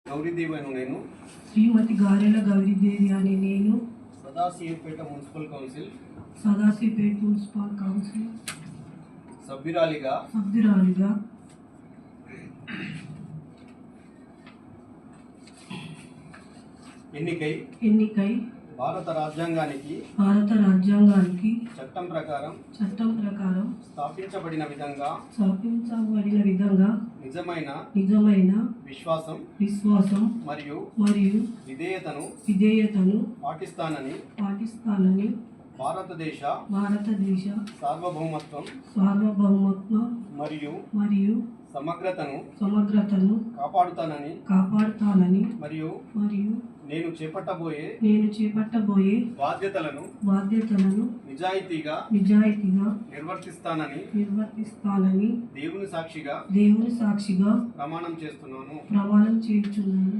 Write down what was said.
గౌరీదేవి అను నేను శ్రీమతి గారెల గౌరీదేవి అనే నేను Sadashivpet municipal council Sadashivpet municipal council సభ్యురాలిగా ఎన్నికై భారత రాజ్యాంగానికి చట్టం ప్రకారం స్థాపించబడిన విధంగా నిజమైన విశ్వాసం మరియు విధేయతను పాటిస్తానని భారతదేశ సార్వభౌమత్వం మరియు సమగ్రతను కాపాడుతానని మరియు నేను చేపట్టబోయే బాధ్యతలను నిజాయితీగా నిర్వర్తిస్తానని దేవుని సాక్షిగా ప్రమాణం చేస్తున్నాను.